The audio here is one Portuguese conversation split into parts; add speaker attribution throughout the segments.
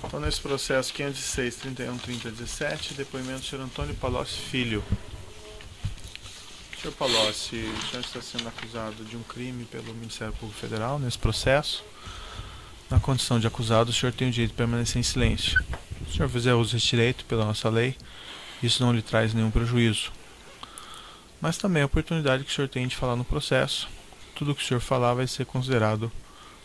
Speaker 1: Então, nesse processo 506-31-30-17, depoimento do senhor Antônio Palocci Filho. Senhor Palocci, o senhor está sendo acusado de um crime pelo Ministério Público Federal nesse processo. Na condição de acusado, o senhor tem o direito de permanecer em silêncio. Se o senhor fizer uso desse direito pela nossa lei, isso não lhe traz nenhum prejuízo. Mas também a oportunidade que o senhor tem de falar no processo. Tudo que o senhor falar vai ser considerado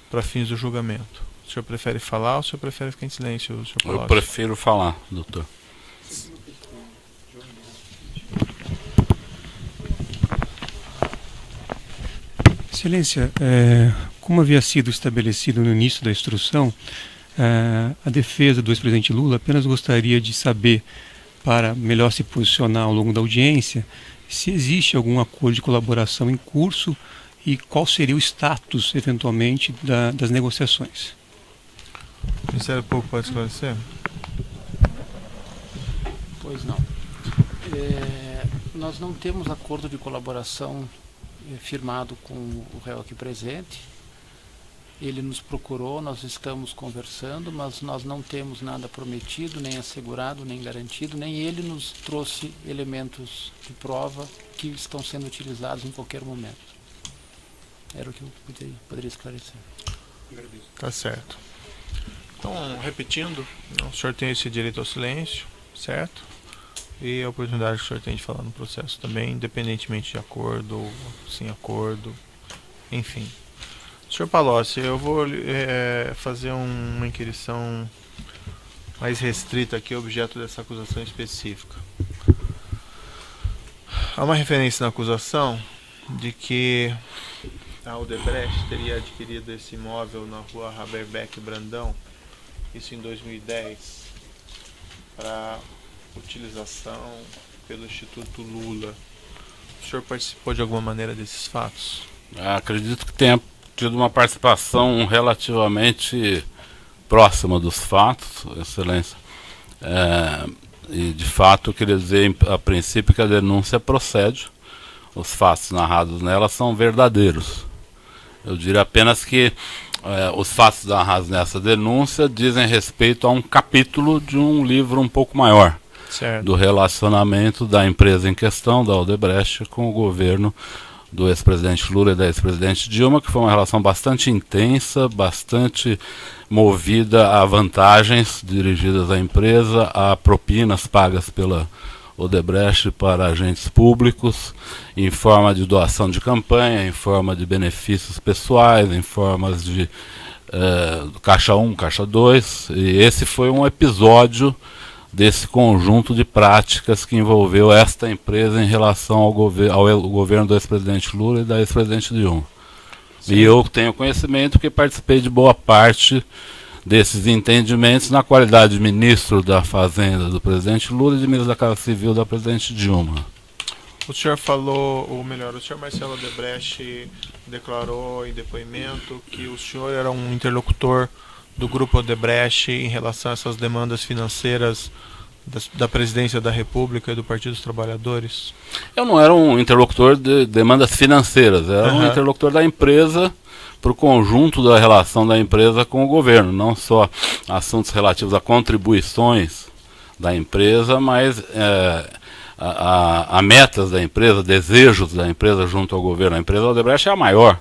Speaker 1: para fins do julgamento. O senhor prefere falar ou o senhor prefere ficar em silêncio, senhor Palocci?
Speaker 2: Eu prefiro falar, doutor.
Speaker 3: Excelência, como havia sido estabelecido no início da instrução, a defesa do ex-presidente Lula apenas gostaria de saber, para melhor se posicionar ao longo da audiência, se existe algum acordo de colaboração em curso e qual seria o status, eventualmente, das negociações.
Speaker 1: O Ministério Público pode esclarecer?
Speaker 4: Pois não. Nós não temos acordo de colaboração firmado com o réu aqui presente. Ele nos procurou, nós estamos conversando, mas nós não temos nada prometido, nem assegurado, nem garantido, nem ele nos trouxe elementos de prova que estão sendo utilizados em qualquer momento. Era o que eu poderia esclarecer.
Speaker 1: Tá certo. Então, repetindo, o senhor tem esse direito ao silêncio, certo? E a oportunidade que o senhor tem de falar no processo também, independentemente de acordo ou sem acordo, enfim. Senhor Palocci, eu vou fazer uma inquirição mais restrita aqui, objeto dessa acusação específica. Há uma referência na acusação de que a Odebrecht teria adquirido esse imóvel na rua Haberbeck Brandão, isso em 2010, para utilização pelo Instituto Lula. O senhor participou de alguma maneira desses fatos?
Speaker 2: Acredito que tenha tido uma participação relativamente próxima dos fatos, Excelência. E de fato eu queria dizer a princípio que a denúncia procede, os fatos narrados nela são verdadeiros. Eu diria apenas que os fatos narrados nessa denúncia dizem respeito a um capítulo de um livro um pouco maior, certo, do relacionamento da empresa em questão, da Odebrecht, com o governo do ex-presidente Lula e da ex-presidente Dilma, que foi uma relação bastante intensa, bastante movida a vantagens dirigidas à empresa, a propinas pagas pela Odebrecht para agentes públicos, em forma de doação de campanha, em forma de benefícios pessoais, em formas de Caixa 1, Caixa 2, e esse foi um episódio desse conjunto de práticas que envolveu esta empresa em relação ao governo do ex-presidente Lula e da ex-presidente Dilma. Sim. E eu tenho conhecimento que participei de boa parte desses entendimentos na qualidade de ministro da Fazenda do presidente Lula e de ministro da Casa Civil da presidente Dilma.
Speaker 1: O senhor falou, ou melhor, o senhor Marcelo Odebrecht declarou em depoimento que o senhor era um interlocutor do grupo Odebrecht em relação a essas demandas financeiras da Presidência da República e do Partido dos Trabalhadores?
Speaker 2: Eu não era um interlocutor de demandas financeiras, era um interlocutor da empresa para o conjunto da relação da empresa com o governo, não só assuntos relativos a contribuições da empresa, mas a metas da empresa, desejos da empresa junto ao governo. A empresa Odebrecht é a maior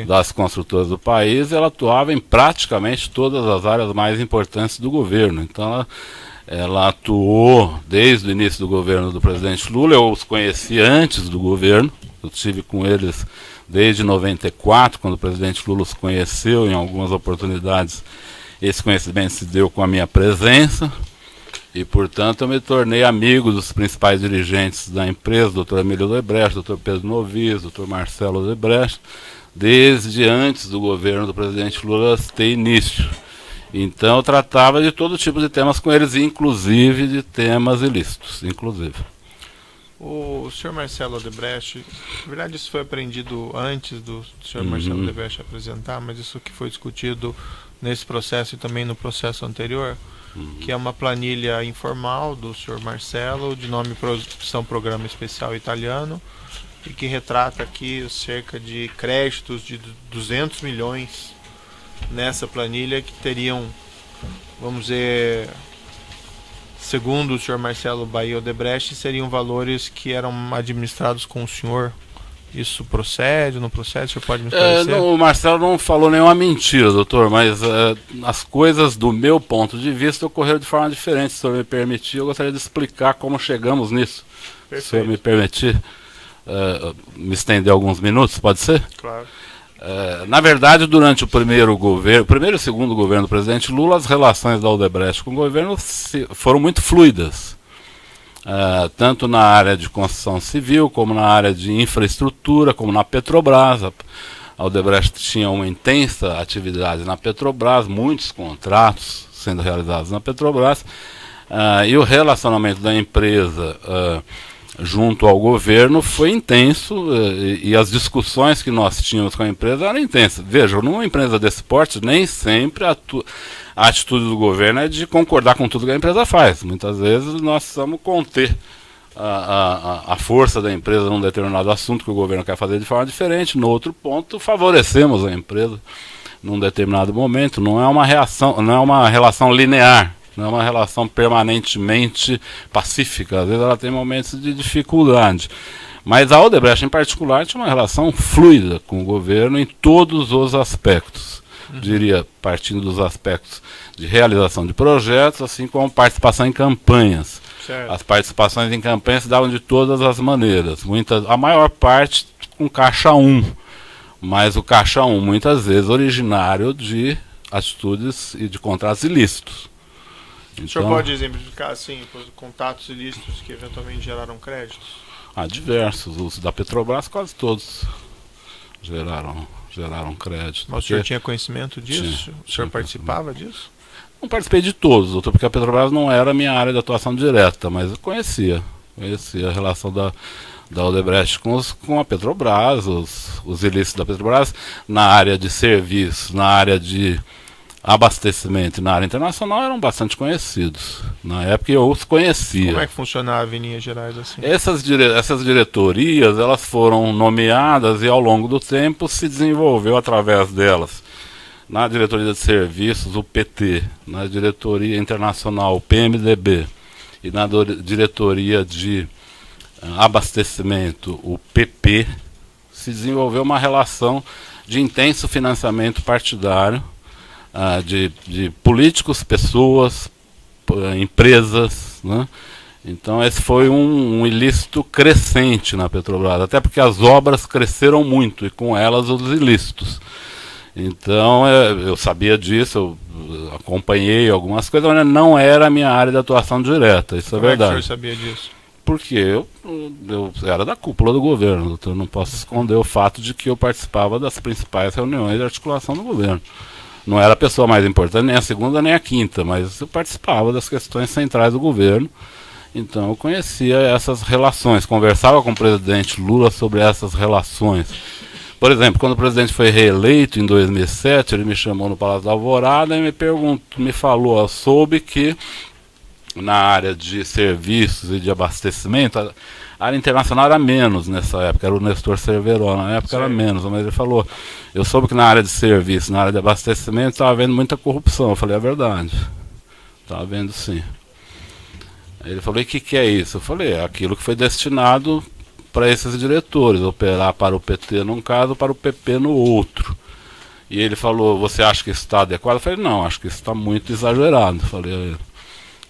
Speaker 2: das construtoras do país, ela atuava em praticamente todas as áreas mais importantes do governo. Então ela atuou desde o início do governo do presidente Lula. Eu os conheci antes do governo, eu estive com eles desde 94, quando o presidente Lula os conheceu em algumas oportunidades. Esse conhecimento se deu com a minha presença e, portanto, eu me tornei amigo dos principais dirigentes da empresa, doutor Emílio Odebrecht, doutor Pedro Novis, doutor Marcelo Odebrecht, desde antes do governo do presidente Lula ter início. Então eu tratava de todo tipo de temas com eles, inclusive de temas ilícitos, inclusive.
Speaker 1: O senhor Marcelo Odebrecht, na verdade isso foi aprendido antes do senhor Marcelo Odebrecht apresentar, mas isso que foi discutido nesse processo e também no processo anterior, que é uma planilha informal do senhor Marcelo, de nome Produção Programa Especial Italiano, e que retrata aqui cerca de créditos de 200 milhões nessa planilha que teriam vamos dizer, segundo o senhor Marcelo Bahia Odebrecht, seriam valores que eram administrados com o senhor. Isso procede, não procede? O senhor pode me esclarecer?
Speaker 2: O Marcelo não falou nenhuma mentira, doutor, mas as coisas, do meu ponto de vista, ocorreram de forma diferente. Se o senhor me permitir, eu gostaria de explicar como chegamos nisso.
Speaker 1: Perfeito.
Speaker 2: Se o senhor me permitir me estender alguns minutos, pode ser?
Speaker 1: Claro.
Speaker 2: Na verdade, durante o primeiro e segundo governo do presidente Lula, as relações da Odebrecht com o governo foram muito fluidas. Tanto na área de construção civil, como na área de infraestrutura, como na Petrobras. A Odebrecht tinha uma intensa atividade na Petrobras, muitos contratos sendo realizados na Petrobras, e o relacionamento da empresa junto ao governo foi intenso, e as discussões que nós tínhamos com a empresa eram intensas. Veja, numa empresa desse porte, nem sempre a atitude do governo é de concordar com tudo que a empresa faz. Muitas vezes nós precisamos conter a força da empresa num determinado assunto que o governo quer fazer de forma diferente. No outro ponto, favorecemos a empresa num determinado momento. Não é uma relação linear. Não é uma relação permanentemente pacífica. Às vezes ela tem momentos de dificuldade. Mas a Odebrecht, em particular, tinha uma relação fluida com o governo em todos os aspectos. Diria, partindo dos aspectos de realização de projetos, assim como participação em campanhas.
Speaker 1: Certo.
Speaker 2: As participações em campanhas se davam de todas as maneiras. A maior parte com caixa 1. Mas o caixa 1, muitas vezes, originário de atitudes e de contratos ilícitos.
Speaker 1: O senhor pode exemplificar, assim, os contatos ilícitos que eventualmente geraram créditos?
Speaker 2: Diversos. Os da Petrobras, quase todos geraram crédito.
Speaker 1: Mas o senhor tinha conhecimento disso? O senhor participava disso?
Speaker 2: Não participei de todos, doutor, porque a Petrobras não era a minha área de atuação direta, mas eu conhecia a relação da Odebrecht com a Petrobras, os ilícitos da Petrobras, na área de serviços, na área de abastecimento e na área internacional eram bastante conhecidos. Na época eu os conhecia.
Speaker 1: Como é que funcionava em linhas gerais assim?
Speaker 2: Essas diretorias, elas foram nomeadas e ao longo do tempo se desenvolveu através delas. Na diretoria de serviços, o PT, na diretoria internacional, o PMDB, e na diretoria de abastecimento, o PP, se desenvolveu uma relação de intenso financiamento partidário, de políticos, pessoas, empresas, né? Então esse foi um ilícito crescente na Petrobras, até porque as obras cresceram muito e com elas os ilícitos. Então eu sabia disso, eu acompanhei algumas coisas, mas não era a minha área de atuação direta, isso é verdade.
Speaker 1: Como é que o senhor sabia disso?
Speaker 2: Porque eu era da cúpula do governo, doutor, eu não posso esconder o fato de que eu participava das principais reuniões de articulação do governo. Não era a pessoa mais importante, nem a segunda nem a quinta, mas eu participava das questões centrais do governo, então eu conhecia essas relações, conversava com o presidente Lula sobre essas relações. Por exemplo, quando o presidente foi reeleito em 2007, ele me chamou no Palácio da Alvorada e me falou, eu soube que na área de serviços e de abastecimento, a área internacional era menos nessa época, era o Nestor Cerveró, na época era menos, mas ele falou, eu soube que na área de serviços, na área de abastecimento, estava havendo muita corrupção. Eu falei, é verdade, estava havendo sim. Aí ele falou, e o que é isso? Eu falei, é aquilo que foi destinado para esses diretores, operar para o PT num caso, para o PP no outro. E ele falou, você acha que isso está adequado? Eu falei, não, acho que isso está muito exagerado. Eu falei,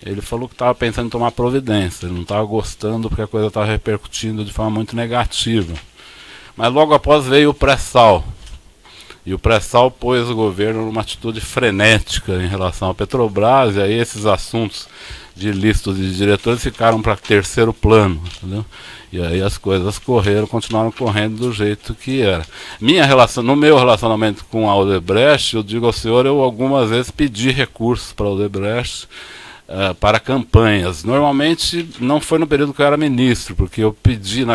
Speaker 2: ele falou que estava pensando em tomar providência, ele não estava gostando porque a coisa estava repercutindo de forma muito negativa. Mas logo após veio o pré-sal. E o pré-sal pôs o governo numa atitude frenética em relação à Petrobras, e aí esses assuntos de ilícitos e de diretores ficaram para terceiro plano, entendeu? E aí as coisas continuaram correndo do jeito que era. No meu relacionamento com a Odebrecht, eu digo ao senhor, eu algumas vezes pedi recursos para a Odebrecht, para campanhas. Normalmente não foi no período que eu era ministro, porque eu pedi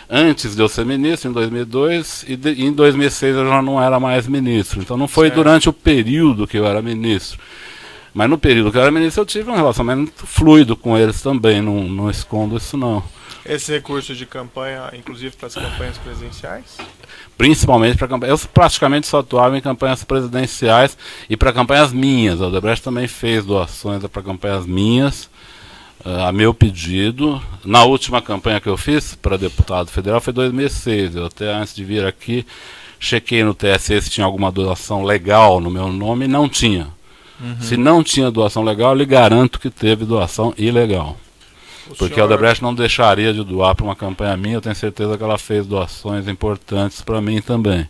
Speaker 2: antes de eu ser ministro, em 2002, e em 2006 eu já não era mais ministro. Então não foi durante o período que eu era ministro. Mas no período que eu era ministro eu tive um relacionamento fluido com eles também, não escondo isso não.
Speaker 1: Esse recurso de campanha, inclusive para as campanhas presidenciais?
Speaker 2: Principalmente para campanhas. Eu praticamente só atuava em campanhas presidenciais e para campanhas minhas. A Odebrecht também fez doações para campanhas minhas, a meu pedido. Na última campanha que eu fiz para deputado federal foi em 2006. Eu até antes de vir aqui chequei no TSE se tinha alguma doação legal no meu nome e não tinha. Se não tinha doação legal, eu lhe garanto que teve doação ilegal. Porque a Odebrecht não deixaria de doar para uma campanha minha, eu tenho certeza que ela fez doações importantes para mim também.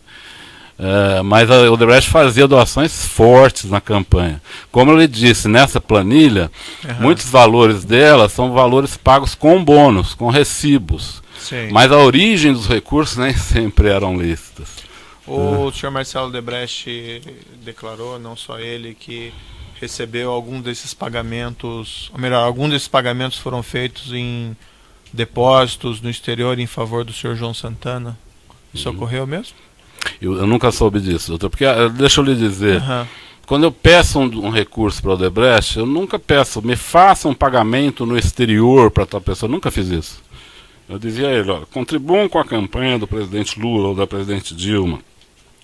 Speaker 2: Mas a Odebrecht fazia doações fortes na campanha. Como eu lhe disse, nessa planilha, muitos valores dela são valores pagos com bônus, com recibos.
Speaker 1: Sim.
Speaker 2: Mas a origem dos recursos nem sempre eram lícitas.
Speaker 1: O senhor Marcelo Odebrecht declarou, não só ele, que recebeu algum desses pagamentos, ou melhor, algum desses pagamentos foram feitos em depósitos no exterior em favor do senhor João Santana. Isso ocorreu mesmo?
Speaker 2: Eu nunca soube disso, doutor, porque deixa eu lhe dizer, quando eu peço um recurso para o Odebrecht, eu nunca peço, me faça um pagamento no exterior para tal pessoa, eu nunca fiz isso. Eu dizia a ele, olha, contribuam com a campanha do presidente Lula ou da presidente Dilma.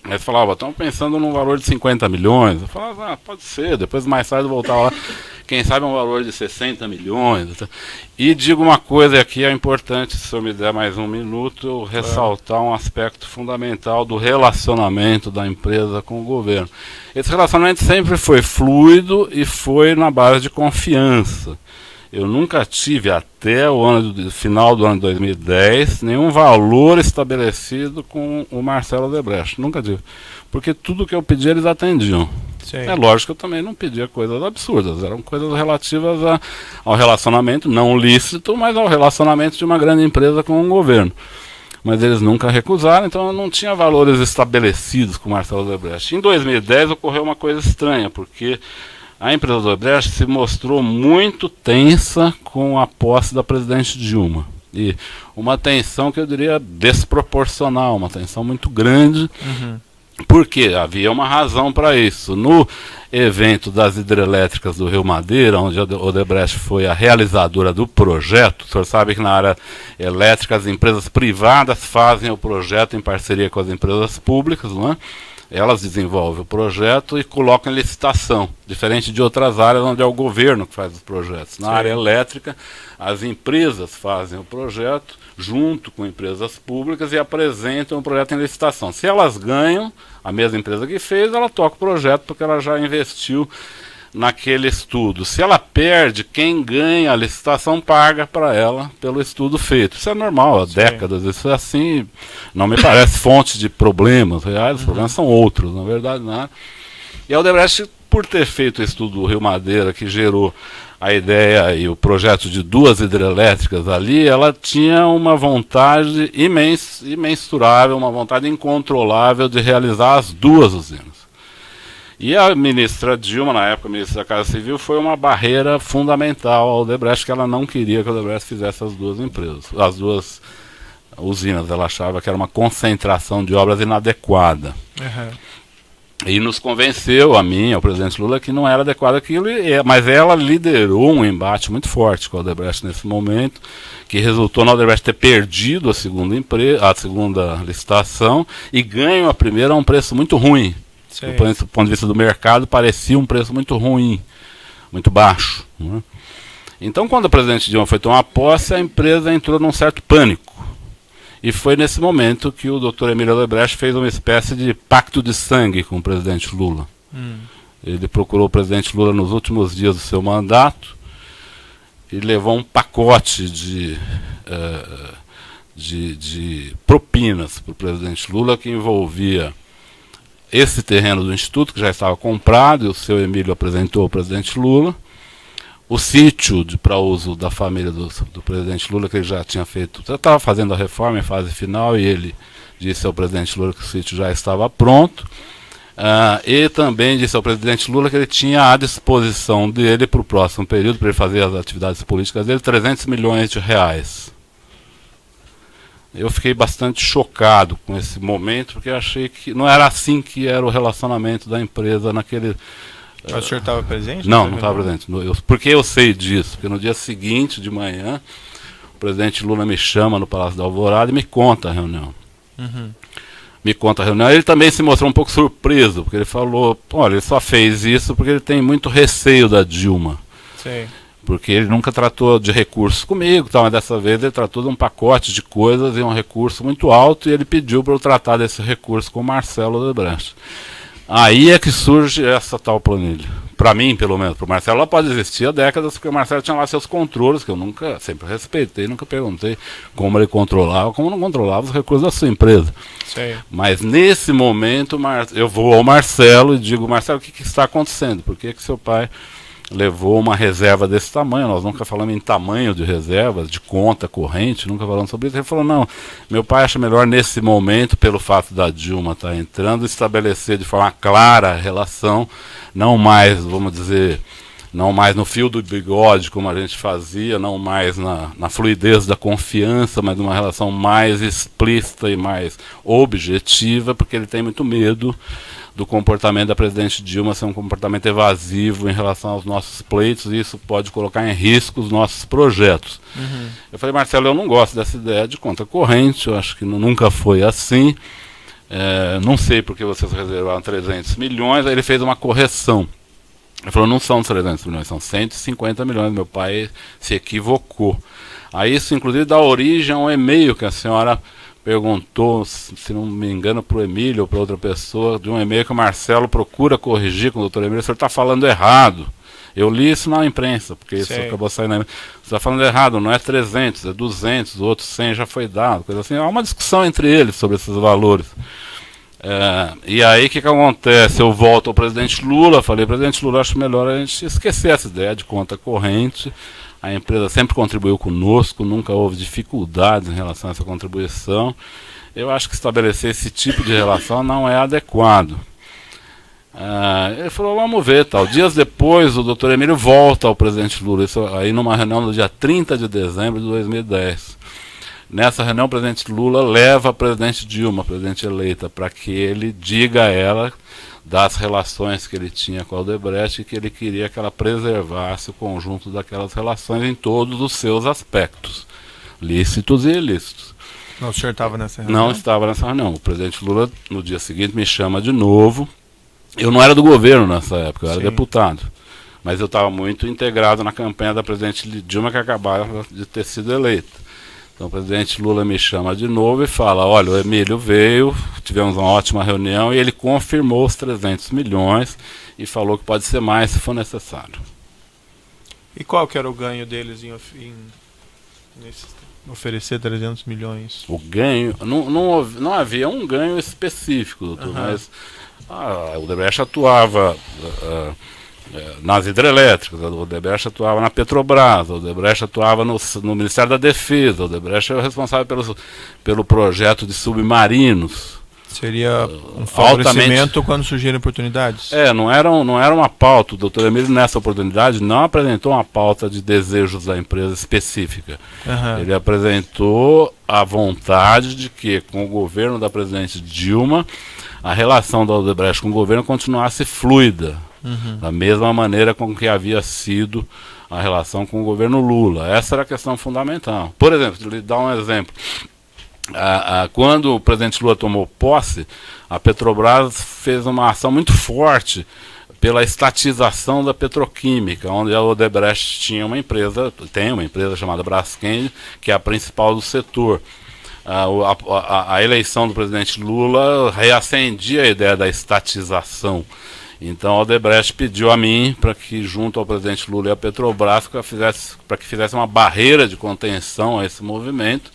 Speaker 2: Aí ele falava, estamos pensando num valor de 50 milhões. Eu falava, pode ser, depois mais tarde eu voltava lá, quem sabe um valor de 60 milhões. E digo uma coisa, e aqui é importante, se o senhor me der mais um minuto, eu ressaltar um aspecto fundamental do relacionamento da empresa com o governo. Esse relacionamento sempre foi fluido e foi na base de confiança. Eu nunca tive, até o final do ano de 2010, nenhum valor estabelecido com o Marcelo Odebrecht. Nunca tive. Porque tudo que eu pedi, eles atendiam.
Speaker 1: Sim.
Speaker 2: É lógico que eu também não pedia coisas absurdas. Eram coisas relativas ao relacionamento, não lícito, mas ao relacionamento de uma grande empresa com um governo. Mas eles nunca recusaram, então eu não tinha valores estabelecidos com o Marcelo Odebrecht. Em 2010 ocorreu uma coisa estranha, porque a empresa do Odebrecht se mostrou muito tensa com a posse da presidente Dilma. E uma tensão que eu diria desproporcional, uma tensão muito grande, porque havia uma razão para isso. No evento das hidrelétricas do Rio Madeira, onde a Odebrecht foi a realizadora do projeto, o senhor sabe que na área elétrica as empresas privadas fazem o projeto em parceria com as empresas públicas, não é? Elas desenvolvem o projeto e colocam em licitação, diferente de outras áreas onde é o governo que faz os projetos. Na área elétrica, as empresas fazem o projeto junto com empresas públicas e apresentam o projeto em licitação. Se elas ganham, a mesma empresa que fez, ela toca o projeto porque ela já investiu naquele estudo. Se ela perde, quem ganha a licitação paga para ela pelo estudo feito. Isso é normal, há décadas, isso é assim, não me parece fonte de problemas reais, os problemas são outros, na verdade, não é? E a Odebrecht, por ter feito o estudo do Rio Madeira, que gerou a ideia e o projeto de 2 hidrelétricas ali, ela tinha uma vontade imensurável, uma vontade incontrolável de realizar as 2 usinas. E a ministra Dilma, na época, a ministra da Casa Civil, foi uma barreira fundamental ao Odebrecht, que ela não queria que o Odebrecht fizesse as 2 empresas, as 2 usinas. Ela achava que era uma concentração de obras inadequada. E nos convenceu, a mim, ao presidente Lula, que não era adequado aquilo, mas ela liderou um embate muito forte com a Odebrecht nesse momento, que resultou na Odebrecht ter perdido a segunda licitação e ganho a primeira a um preço muito ruim. Do ponto de vista do mercado, parecia um preço muito ruim, muito baixo. Né? Então, quando a presidente Dilma foi tomar posse, a empresa entrou num certo pânico. E foi nesse momento que o Dr. Emílio Odebrecht fez uma espécie de pacto de sangue com o presidente Lula. Ele procurou o presidente Lula nos últimos dias do seu mandato e levou um pacote de propinas para o presidente Lula, que envolvia esse terreno do Instituto, que já estava comprado, e o seu Emílio apresentou ao presidente Lula, o sítio para uso da família do presidente Lula, que ele já tinha feito, já estava fazendo a reforma em fase final, e ele disse ao presidente Lula que o sítio já estava pronto, e também disse ao presidente Lula que ele tinha à disposição dele para o próximo período, para ele fazer as atividades políticas dele, 300 milhões de reais. Eu fiquei bastante chocado com esse momento, porque eu achei que não era assim que era o relacionamento da empresa
Speaker 1: Mas o senhor estava presente?
Speaker 2: Não estava presente. Por que eu sei disso? Porque no dia seguinte de manhã, o presidente Lula me chama no Palácio da Alvorada e me conta a reunião.
Speaker 1: Uhum.
Speaker 2: Me conta a reunião. Ele também se mostrou um pouco surpreso, porque ele falou, olha, ele só fez isso porque ele tem muito receio da Dilma.
Speaker 1: Sei.
Speaker 2: Porque ele nunca tratou de recursos comigo, mas dessa vez ele tratou de um pacote de coisas e um recurso muito alto, e ele pediu para eu tratar desse recurso com o Marcelo Odebrecht. Aí é que surge essa tal planilha. Para mim, pelo menos. Para o Marcelo ela pode existir há décadas, porque o Marcelo tinha lá seus controles, que eu nunca, sempre respeitei, nunca perguntei como ele controlava, como não controlava os recursos da sua empresa.
Speaker 1: Sei.
Speaker 2: Mas nesse momento eu vou ao Marcelo e digo, Marcelo, o que está acontecendo? Por que seu pai levou uma reserva desse tamanho? Nós nunca falamos em tamanho de reservas, de conta corrente, nunca falamos sobre isso. Ele falou, não, meu pai acha melhor nesse momento, pelo fato da Dilma estar entrando, estabelecer de forma clara a relação, não mais, vamos dizer, não mais no fio do bigode, como a gente fazia, não mais na fluidez da confiança, mas numa relação mais explícita e mais objetiva, porque ele tem muito medo do comportamento da presidente Dilma ser um comportamento evasivo em relação aos nossos pleitos, e isso pode colocar em risco os nossos projetos.
Speaker 1: Uhum.
Speaker 2: Eu falei, Marcelo, eu não gosto dessa ideia de conta corrente, eu acho que nunca foi assim, não sei porque vocês reservaram 300 milhões, aí ele fez uma correção. Ele falou, não são 300 milhões, são 150 milhões, meu pai se equivocou. Aí isso, inclusive, dá origem a um e-mail que a senhora perguntou, se não me engano, para o Emílio ou para outra pessoa, de um e-mail que o Marcelo procura corrigir com o doutor Emílio, o senhor está falando errado. Eu li isso na imprensa, porque isso acabou saindo na imprensa. Você está falando errado, não é 300, é 200, o outro 100 já foi dado, coisa assim. Há uma discussão entre eles sobre esses valores. E aí o que acontece? Eu volto ao presidente Lula, falei, presidente Lula, acho melhor a gente esquecer essa ideia de conta corrente. A empresa sempre contribuiu conosco, nunca houve dificuldades em relação a essa contribuição. Eu acho que estabelecer esse tipo de relação não é adequado. Ele falou, vamos ver, tal. Dias depois, o doutor Emílio volta ao presidente Lula, isso aí numa reunião no dia 30 de dezembro de 2010. Nessa reunião, o presidente Lula leva a presidente Dilma, a presidente eleita, para que ele diga a ela das relações que ele tinha com a Odebrecht e que ele queria que ela preservasse o conjunto daquelas relações em todos os seus aspectos, lícitos e ilícitos.
Speaker 1: Não, o senhor estava nessa reunião?
Speaker 2: Não estava nessa reunião. O presidente Lula, no dia seguinte, me chama de novo. Eu não era do governo nessa época, eu era deputado. Mas eu estava muito integrado na campanha da presidente Dilma, que acabava de ter sido eleita. Então o presidente Lula me chama de novo e fala, olha, o Emílio veio, tivemos uma ótima reunião e ele confirmou os 300 milhões e falou que pode ser mais se for necessário.
Speaker 1: E qual que era o ganho deles em oferecer 300 milhões?
Speaker 2: O ganho, não havia um ganho específico, doutor, mas o Odebrecht atuava nas hidrelétricas, o Odebrecht atuava na Petrobras, o Odebrecht atuava no Ministério da Defesa, o Odebrecht era responsável pelo projeto de submarinos.
Speaker 1: Seria um favorecimento quando surgirem oportunidades? Não era
Speaker 2: uma pauta. O doutor Emílio, nessa oportunidade, não apresentou uma pauta de desejos da empresa específica. Ele apresentou a vontade de que, com o governo da presidente Dilma, a relação da Odebrecht com o governo continuasse fluida, da mesma maneira com que havia sido a relação com o governo Lula. Essa era a questão fundamental. Por exemplo, lhe dar um exemplo. Quando o presidente Lula tomou posse, a Petrobras fez uma ação muito forte pela estatização da petroquímica, onde a Odebrecht tem uma empresa chamada Braskem, que é a principal do setor. A eleição do presidente Lula reacendia a ideia da estatização. Então a Odebrecht pediu a mim para que, junto ao presidente Lula e à Petrobras, para que fizesse uma barreira de contenção a esse movimento,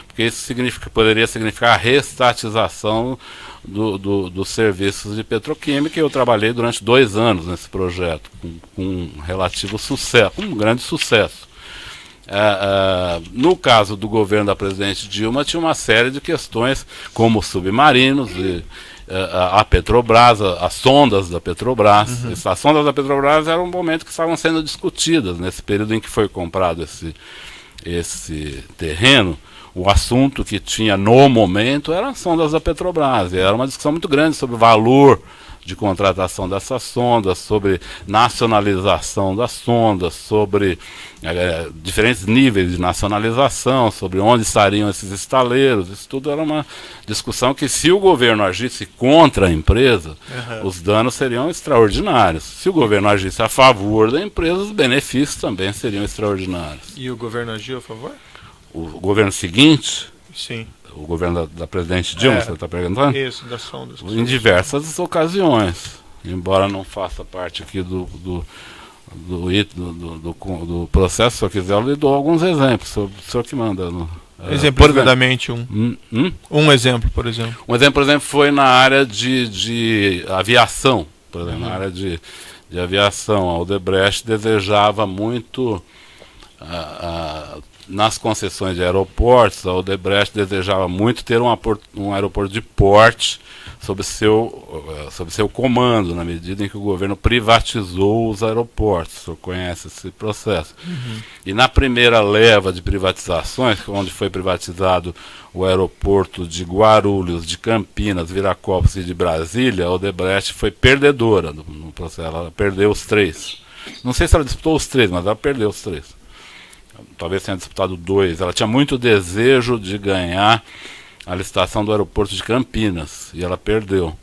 Speaker 2: porque isso poderia significar a reestatização dos serviços de petroquímica, e eu trabalhei durante 2 anos nesse projeto, com um relativo sucesso, um grande sucesso. No caso do governo da presidente Dilma, tinha uma série de questões, como submarinos, a Petrobras, as sondas da Petrobras. As sondas da Petrobras eram um momento que estavam sendo discutidas nesse período em que foi comprado esse terreno. O assunto que tinha no momento eram as sondas da Petrobras. E era uma discussão muito grande sobre o valor de contratação dessas sondas, sobre nacionalização das sondas, sobre diferentes níveis de nacionalização, sobre onde estariam esses estaleiros. Isso tudo era uma discussão que, se o governo agisse contra a empresa, os danos seriam extraordinários. Se o governo agisse a favor da empresa, os benefícios também seriam extraordinários.
Speaker 1: E o governo agiu a favor?
Speaker 2: O governo seguinte,
Speaker 1: Sim.
Speaker 2: o governo da presidente Dilma, você está perguntando?
Speaker 1: Isso, das sondas.
Speaker 2: Em diversas ocasiões, embora não faça parte aqui do processo. Se eu quiser, eu lhe dou alguns exemplos, o senhor que manda.
Speaker 1: Exemplificadamente um exemplo, por exemplo.
Speaker 2: Um exemplo, por exemplo, foi na área de aviação. Por exemplo, na área de aviação, a Odebrecht desejava muito, nas concessões de aeroportos, a Odebrecht desejava muito ter um aeroporto de porte sob seu comando, na medida em que o governo privatizou os aeroportos. O senhor conhece esse processo. E na primeira leva de privatizações, onde foi privatizado o aeroporto de Guarulhos, de Campinas, Viracopos e de Brasília, a Odebrecht foi perdedora no processo. Ela perdeu os 3. Não sei se ela disputou os 3, mas ela perdeu os 3. Talvez tenha disputado 2. Ela tinha muito desejo de ganhar a licitação do aeroporto de Campinas, e ela perdeu.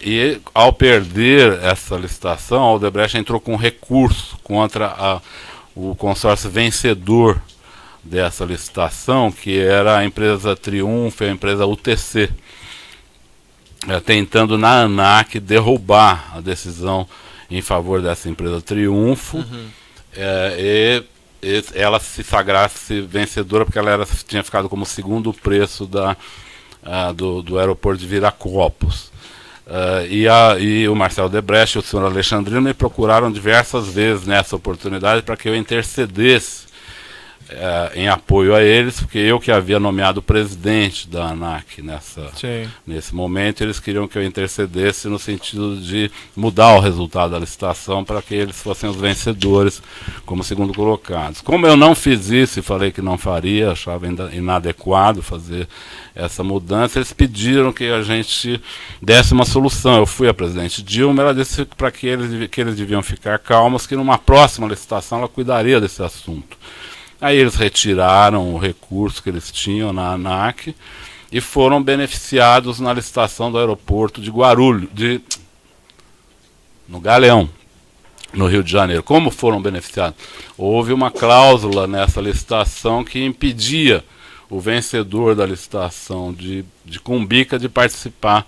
Speaker 2: E ao perder essa licitação, a Odebrecht entrou com recurso contra o consórcio vencedor dessa licitação, que era a empresa Triunfo e a empresa UTC, tentando na ANAC derrubar a decisão em favor dessa empresa Triunfo, e ela se sagrasse vencedora, porque ela tinha ficado como segundo preço do aeroporto de Viracopos. E o Marcelo Odebrecht e o senhor Alexandrino me procuraram diversas vezes nessa oportunidade para que eu intercedesse em apoio a eles, porque eu que havia nomeado o presidente da ANAC nesse momento, eles queriam que eu intercedesse no sentido de mudar o resultado da licitação para que eles fossem os vencedores como segundo colocados. Como eu não fiz isso e falei que não faria, achava inadequado fazer essa mudança, eles pediram que a gente desse uma solução. Eu fui a presidente Dilma, ela disse para que eles deviam ficar calmos, que numa próxima licitação ela cuidaria desse assunto. Aí eles retiraram o recurso que eles tinham na ANAC e foram beneficiados na licitação do aeroporto de Guarulhos, no Galeão, no Rio de Janeiro. Como foram beneficiados? Houve uma cláusula nessa licitação que impedia o vencedor da licitação de Cumbica de participar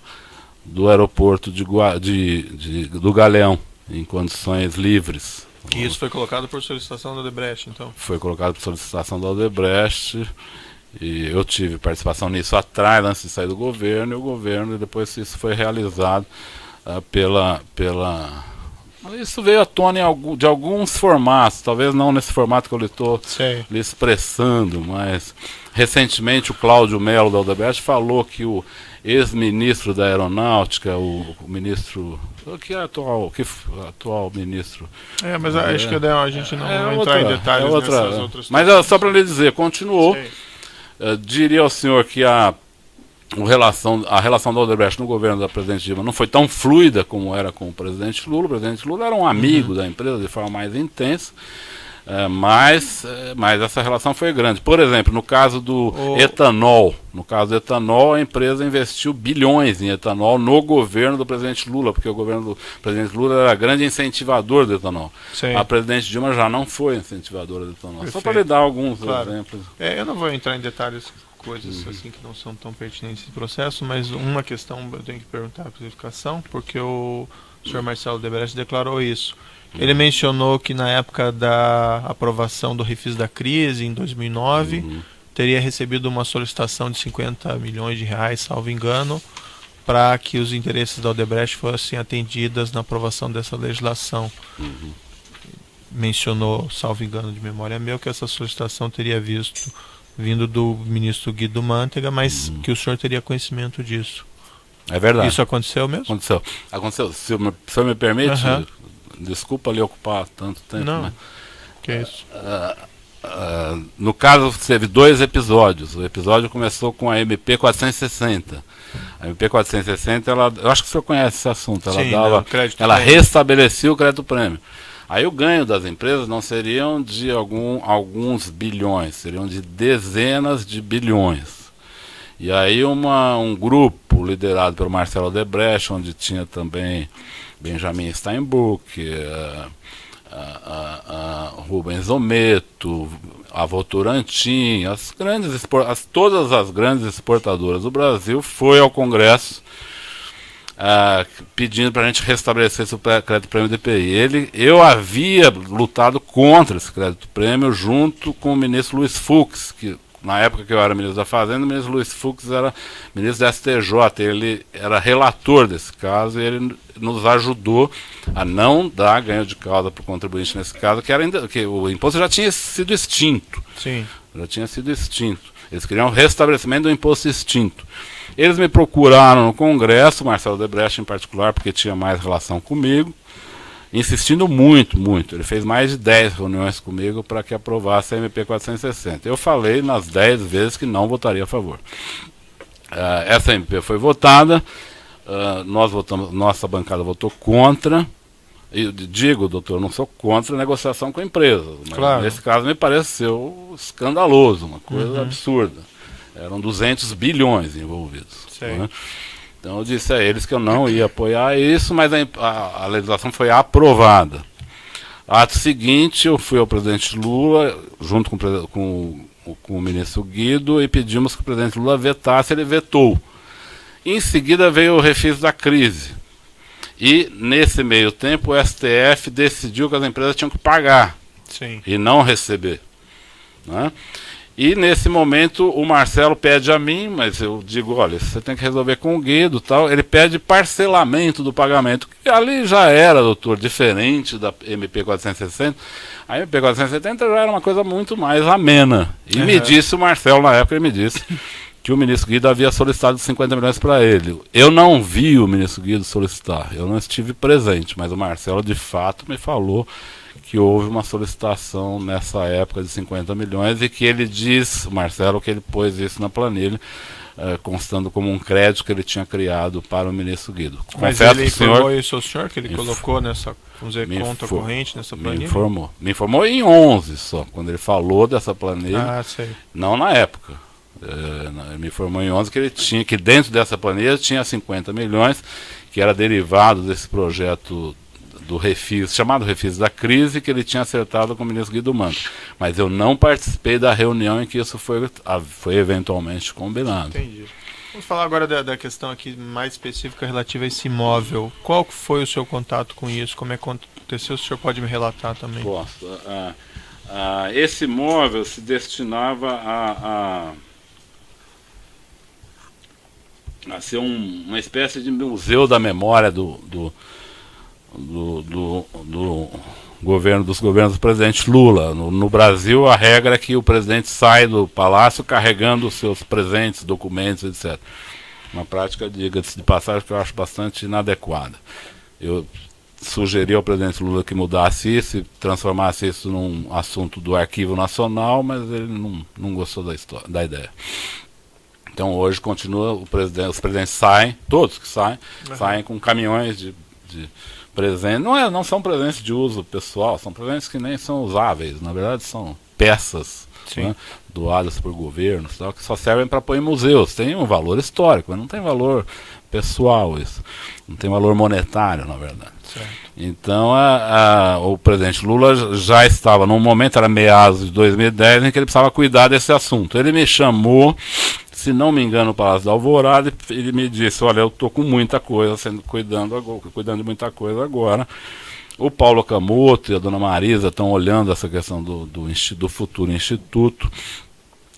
Speaker 2: do aeroporto do Galeão em condições livres.
Speaker 1: E isso foi colocado por solicitação da Odebrecht, então? Foi
Speaker 2: colocado por solicitação da Odebrecht, e eu tive participação nisso atrás, antes de sair do governo, e depois isso foi realizado Isso veio à tona de alguns formatos, talvez não nesse formato que eu estou lhe expressando, mas recentemente o Cláudio Melo da Odebrecht falou que o ex-ministro da Aeronáutica, o ministro... que é atual ministro.
Speaker 1: Mas acho que a gente não vai entrar em detalhes nessas outras.
Speaker 2: Mas só para lhe dizer, continuou. Diria ao senhor que a relação da Odebrecht no governo da presidente Dilma não foi tão fluida como era com o presidente Lula. O presidente Lula era um amigo da empresa de forma mais intensa. Mas essa relação foi grande. Por exemplo, no caso do etanol, a empresa investiu bilhões em etanol no governo do presidente Lula, porque o governo do presidente Lula era grande incentivador do etanol. A presidente Dilma já não foi incentivadora do etanol. Perfeito. Só para lhe dar alguns exemplos.
Speaker 1: Eu não vou entrar em detalhes, coisas assim que não são tão pertinentes nesse processo, mas uma questão eu tenho que perguntar a classificação, porque o senhor Marcelo Odebrecht declarou isso. Ele mencionou que na época da aprovação do refis da crise, em 2009, teria recebido uma solicitação de 50 milhões de reais, salvo engano, para que os interesses da Odebrecht fossem atendidos na aprovação dessa legislação. Mencionou, salvo engano de memória meu, que essa solicitação teria vindo do ministro Guido Mantega, mas que o senhor teria conhecimento disso.
Speaker 2: É verdade.
Speaker 1: Isso aconteceu mesmo?
Speaker 2: Aconteceu. Se o senhor me permite... Desculpa lhe ocupar tanto tempo.
Speaker 1: Não, que é isso.
Speaker 2: No caso, teve 2 episódios. O episódio começou com a MP 460, A MP 460, eu acho que o senhor conhece esse assunto,
Speaker 1: Sim,
Speaker 2: ela restabelecia o crédito prêmio. Aí o ganho das empresas não seriam de alguns bilhões, seriam de dezenas de bilhões. E aí um grupo liderado pelo Marcelo Odebrecht, onde tinha também Benjamin Steinbuch, Rubens Ometo, a Votorantim, todas as grandes exportadoras do Brasil, foi ao Congresso pedindo para a gente restabelecer esse crédito prêmio DPI. Eu havia lutado contra esse crédito prêmio junto com o ministro Luiz Fux, que na época que eu era ministro da Fazenda, o ministro Luiz Fux era ministro da STJ, ele era relator desse caso e ele nos ajudou a não dar ganho de causa para o contribuinte nesse caso, que o imposto já tinha sido extinto.
Speaker 1: Sim.
Speaker 2: Já tinha sido extinto. Eles queriam o restabelecimento do imposto extinto. Eles me procuraram no Congresso, Marcelo Odebrecht em particular, porque tinha mais relação comigo, insistindo muito, muito. Ele fez mais de 10 reuniões comigo para que aprovasse a MP 460. Eu falei nas 10 vezes que não votaria a favor. Essa MP foi votada, nossa bancada votou contra. Eu digo, doutor, eu não sou contra a negociação com a empresa, mas
Speaker 1: claro,
Speaker 2: nesse caso me pareceu escandaloso, uma coisa absurda. Eram 200 bilhões envolvidos. Né? Então eu disse a eles que eu não ia apoiar isso, mas a legislação foi aprovada. Ato seguinte, eu fui ao presidente Lula, junto com o ministro Guido, e pedimos que o presidente Lula vetasse, ele vetou. Em seguida veio o refis da crise. E, nesse meio tempo, o STF decidiu que as empresas tinham que pagar.
Speaker 1: Sim.
Speaker 2: E não receber. Né? E, nesse momento, o Marcelo pede a mim, mas eu digo, olha, você tem que resolver com o Guido, tal. Ele pede parcelamento do pagamento, que ali já era, doutor, diferente da MP 460. A MP 470 já era uma coisa muito mais amena. E me disse, o Marcelo, na época, ele me disse que o ministro Guido havia solicitado 50 milhões para ele. Eu não vi o ministro Guido solicitar, eu não estive presente, mas o Marcelo, de fato, me falou que houve uma solicitação nessa época de 50 milhões e que ele diz, o Marcelo, que ele pôs isso na planilha, constando como um crédito que ele tinha criado para o ministro Guido.
Speaker 1: Mas
Speaker 2: confesso,
Speaker 1: ele
Speaker 2: informou
Speaker 1: isso ao senhor, que ele colocou nessa, vamos dizer, conta corrente nessa planilha?
Speaker 2: Me informou em 11 só, quando ele falou dessa planilha,
Speaker 1: sei.
Speaker 2: Não na época. Ele me informou em 11 que ele tinha, que dentro dessa planilha tinha 50 milhões, que era derivado desse projeto do refis, chamado refis da crise, que ele tinha acertado com o ministro Guido Mantega. Mas eu não participei da reunião em que isso foi eventualmente combinado.
Speaker 1: Entendi. Vamos falar agora da questão aqui mais específica relativa a esse imóvel. Qual foi o seu contato com isso? Como é que aconteceu? O senhor pode me relatar também?
Speaker 2: Posso. Esse imóvel se destinava a ser uma espécie de museu da memória dos governos do presidente Lula. No Brasil, a regra é que o presidente sai do palácio carregando os seus presentes, documentos, etc. Uma prática, diga-se de passagem, que eu acho bastante inadequada. Eu sugeri ao presidente Lula que mudasse isso e transformasse isso num assunto do Arquivo Nacional, mas ele não gostou da ideia. Então hoje continua, os presidentes saem, todos que saem com caminhões de presentes. Não são presentes de uso pessoal, são presentes que nem são usáveis, na verdade são peças, né, doadas por governos, tal, que só servem para pôr em museus. Tem um valor histórico, mas não tem valor pessoal isso. Não tem valor monetário, na verdade.
Speaker 1: Certo.
Speaker 2: Então o presidente Lula já estava, num momento, era meados de 2010, em que ele precisava cuidar desse assunto. Ele me chamou, se não me engano, no Palácio da Alvorada, e ele me disse, olha, eu estou com muita coisa, cuidando de muita coisa agora. O Paulo Camoto e a dona Marisa estão olhando essa questão do futuro instituto.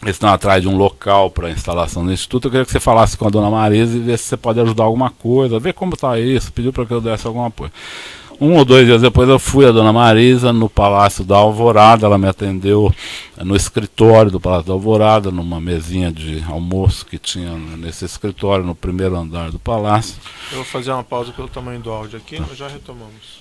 Speaker 2: Eles estão atrás de um local para a instalação do instituto. Eu queria que você falasse com a dona Marisa e ver se você pode ajudar alguma coisa, ver como está isso, pediu para que eu desse algum apoio. 1 ou 2 dias depois eu fui a dona Marisa no Palácio da Alvorada, ela me atendeu no escritório do Palácio da Alvorada, numa mesinha de almoço que tinha nesse escritório, no primeiro andar do palácio.
Speaker 1: Eu vou fazer uma pausa pelo tamanho do áudio aqui, nós já retomamos.